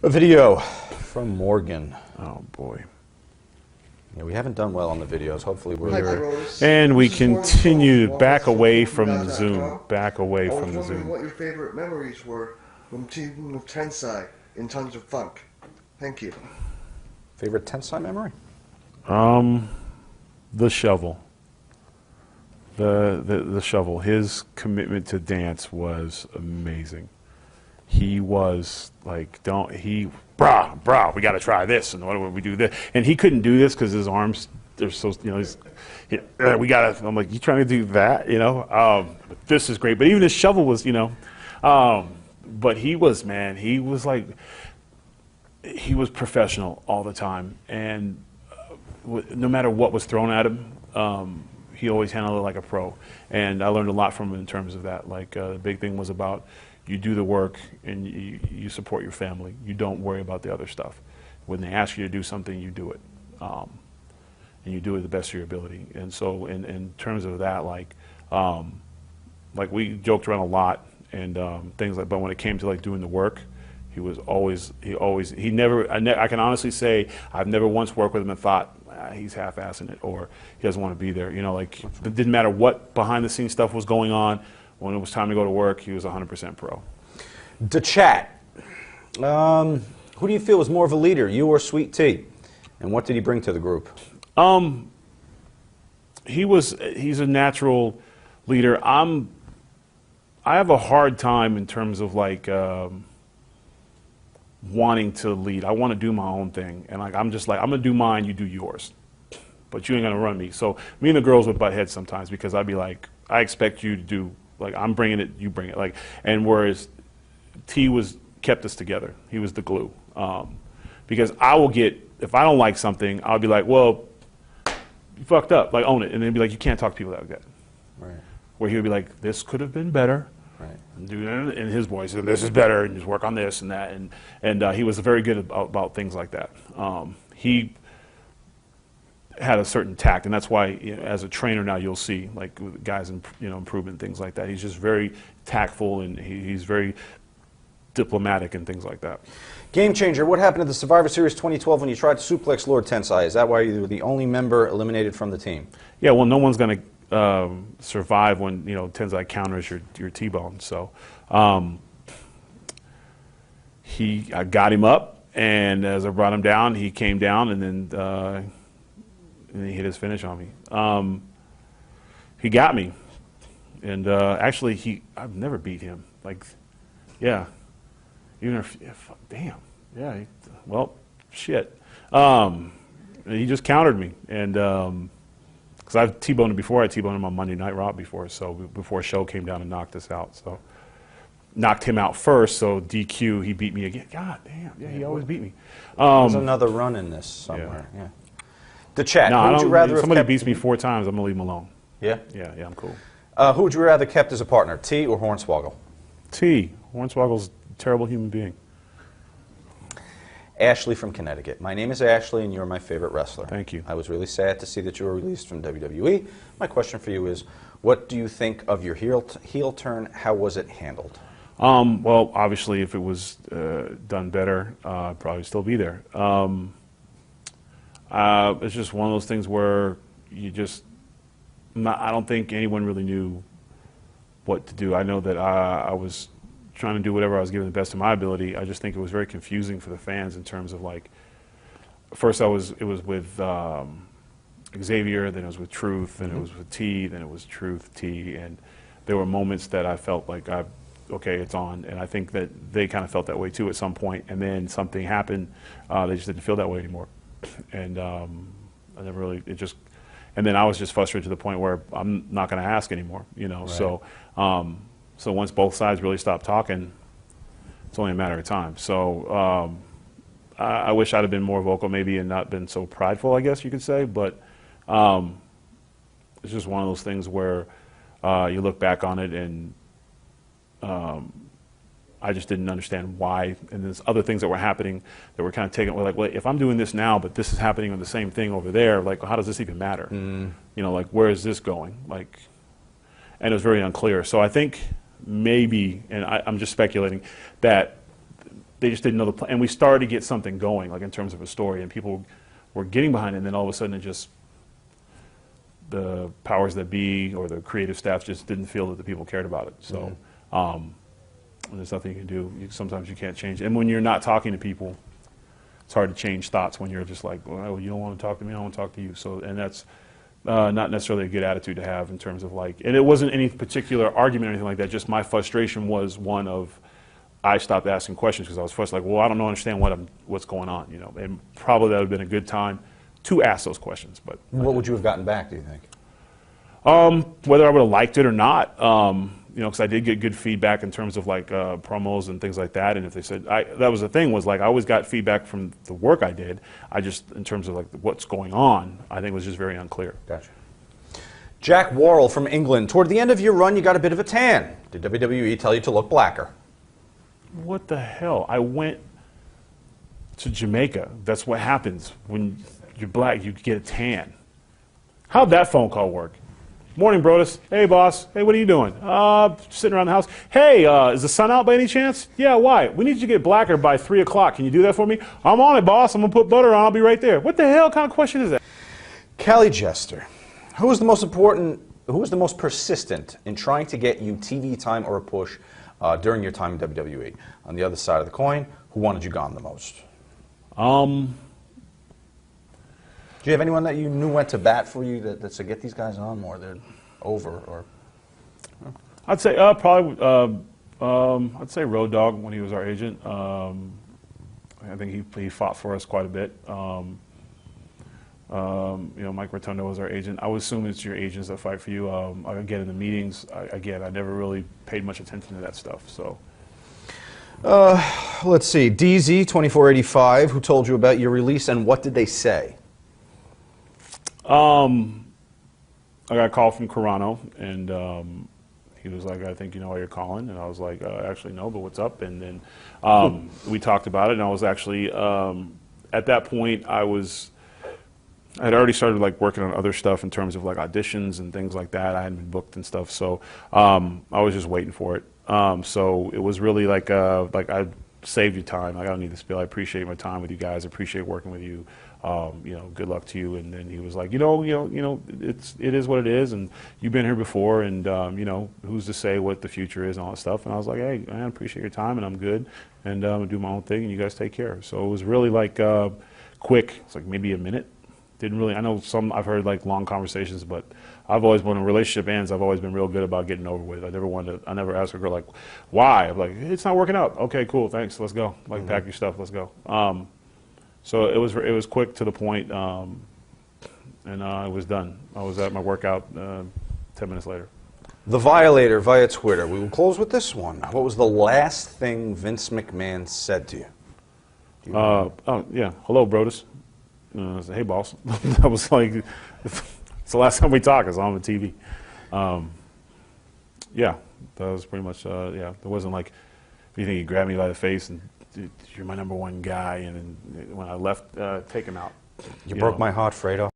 A video from Morgan. Oh boy. Yeah, we haven't done well on the videos. Hopefully we're Hi, here. Brodus. And we This is Morgan continue from back away Walmart from the Shop. Zoom. Back away I was from the wondering Zoom. what your favorite memories were from Team Tensai in Tons of Funk. Thank you. Favorite Tensai memory? The shovel. The shovel. His commitment to dance was amazing. He was like, brah, we got to try this, and what do we do this? And he couldn't do this because his arms, they're so, we got to, I'm like, you trying to do that, but this is great. But even his shovel was, but he was, man, he was like, he was professional all the time. And no matter what was thrown at him, he always handled it like a pro. And I learned a lot from him in terms of that. Like, the big thing was about, you do the work and you support your family. You don't worry about the other stuff. When they ask you to do something, you do it. And you do it the best of your ability. And so in terms of that, like we joked around a lot and things like, but when it came to like doing the work, he never, I can honestly say, I've never once worked with him and thought, he's half-assing it or he doesn't want to be there. Like it didn't matter what behind the scenes stuff was going on. When it was time to go to work, he was 100% pro. The chat. Who do you feel was more of a leader, you or Sweet Tea? And what did he bring to the group? He's a natural leader. I have a hard time in terms of like wanting to lead. I want to do my own thing, and like I'm just like, I'm gonna do mine, you do yours, but you ain't gonna run me. So me and the girls would butt heads sometimes because I'd be like, I expect you to do. Like, I'm bringing it, you bring it. Like, and whereas T kept us together. He was the glue. Because I will get, if I don't like something, I'll be like, well, you fucked up. Like, own it. And then be like, you can't talk to people like that. Right. Where he would be like, this could have been better. Right. And do that in his voice, and this is better, and just work on this and that. And he was very good about things like that. He had a certain tact, and that's why as a trainer now you'll see like guys improvement, things like that. He's just very tactful and he's very diplomatic and things like that. Game changer. What happened at the Survivor Series 2012 when you tried to suplex Lord Tensai? Is that why you were the only member eliminated from the team? Yeah, well, no one's going to survive when Tensai counters your T-bone. So I got him up, and as I brought him down, he came down, and then he hit his finish on me. He got me, and actually, I've never beat him. Like, yeah, even if damn, yeah. Well, shit. He just countered me, and because I've T-boned him before. I T-boned him on Monday Night Raw before. So before Show came down and knocked us out. So knocked him out first. So DQ, he beat me again. God damn, yeah, he always beat me. There's another run in this somewhere. Yeah. The chat. No, who would you rather if somebody have kept, beats me 4 times, I'm gonna leave him alone. Yeah? Yeah, I'm cool. Who would you rather kept as a partner, T or Hornswoggle? T. Hornswoggle's a terrible human being. Ashley from Connecticut. My name is Ashley, and you're my favorite wrestler. Thank you. I was really sad to see that you were released from WWE. My question for you is, what do you think of your heel turn? How was it handled? Well, obviously, if it was done better, I'd probably still be there. It's just one of those things where I don't think anyone really knew what to do. I know that I was trying to do whatever I was given the best of my ability. I just think it was very confusing for the fans in terms of like, first it was with Xavier, then it was with Truth, then it was with T, then it was Truth, T, and there were moments that I felt like okay, it's on, and I think that they kind of felt that way too at some point, and then something happened, they just didn't feel that way anymore. And I never really, and then I was just frustrated to the point where I'm not going to ask anymore, Right. So once both sides really stopped talking, it's only a matter of time. So I wish I'd have been more vocal maybe and not been so prideful, I guess you could say, but it's just one of those things where you look back on it and I just didn't understand why, and there's other things that were happening that were kind of taken. We're like, well, if I'm doing this now, but this is happening on the same thing over there, like, how does this even matter? Like, where is this going? Like, and it was very unclear. So I think maybe, and I'm just speculating, that they just didn't know the plan. And we started to get something going, like in terms of a story, and people were getting behind it, and then all of a sudden it just, the powers that be or the creative staff just didn't feel that the people cared about it. So there's nothing you can do. Sometimes you can't change. And when you're not talking to people, it's hard to change thoughts when you're just like, well, you don't want to talk to me, I don't want to talk to you. So, and that's not necessarily a good attitude to have in terms of like, and it wasn't any particular argument or anything like that, just my frustration was one of, I stopped asking questions because I was frustrated, like, well, I don't understand what's going on, you know, and probably that would have been a good time to ask those questions. But what would you have gotten back, do you think? Whether I would have liked it or not, you know, because I did get good feedback in terms of like promos and things like that. And if they said, that was the thing, was like I always got feedback from the work I did. I just, in terms of like what's going on, I think it was just very unclear. Gotcha. Jack Worrell from England. Toward the end of your run, you got a bit of a tan. Did WWE tell you to look blacker? What the hell? I went to Jamaica. That's what happens when you're black. You get a tan. How'd that phone call work? Morning, Brodus. Hey, boss. Hey, what are you doing? Sitting around the house. Hey, is the sun out by any chance? Yeah, why? We need you to get blacker by 3 o'clock. Can you do that for me? I'm on it, boss. I'm going to put butter on. I'll be right there. What the hell kind of question is that? Callie Jester. Who was the most persistent in trying to get you TV time or a push during your time in WWE? On the other side of the coin, who wanted you gone the most? Do you have anyone that you knew went to bat for you that said, get these guys on more, they're over? Or I'd say probably, I'd say Road Dogg when he was our agent. I think he fought for us quite a bit. You know, Mike Rotundo was our agent. I would assume it's your agents that fight for you. Again, in the meetings, I never really paid much attention to that stuff. So, let's see, DZ2485, who told you about your release, and what did they say? I got a call from Carano, and he was like, I think you know why you're calling. And I was like, actually, no, but what's up? And then we talked about it, and I was actually, at that point, I'd already started like working on other stuff in terms of like auditions and things like that. I hadn't been booked and stuff, so I was just waiting for it. So it was really like I saved your time. Like, I don't need to spiel. I appreciate my time with you guys. I appreciate working with you. You know, good luck to you. And then he was like, it is what it is, and you've been here before, and you know, who's to say what the future is and all that stuff. And I was like, hey, man, I appreciate your time, and I'm good, and I'm gonna do my own thing, and you guys take care. So it was really like quick. It's like maybe a minute. Didn't really. I know I've heard like long conversations, but I've always, when a relationship ends, I've always been real good about getting over with. I never asked a girl like, why? I'm like, it's not working out. Okay, cool, thanks, let's go. Like, pack your stuff, let's go. So it was quick to the point, and it was done. I was at my workout 10 minutes later. The Violator via Twitter. We will close with this one. What was the last thing Vince McMahon said to you? Oh yeah, hello, Brodus. I said, hey, boss. That was like, it's the last time we talked. I was on the TV. Yeah, that was pretty much. Yeah, there wasn't like, you think he grabbed me by the face and, you're my #1 guy, and then when I left, take him out. You broke my heart, Fredo.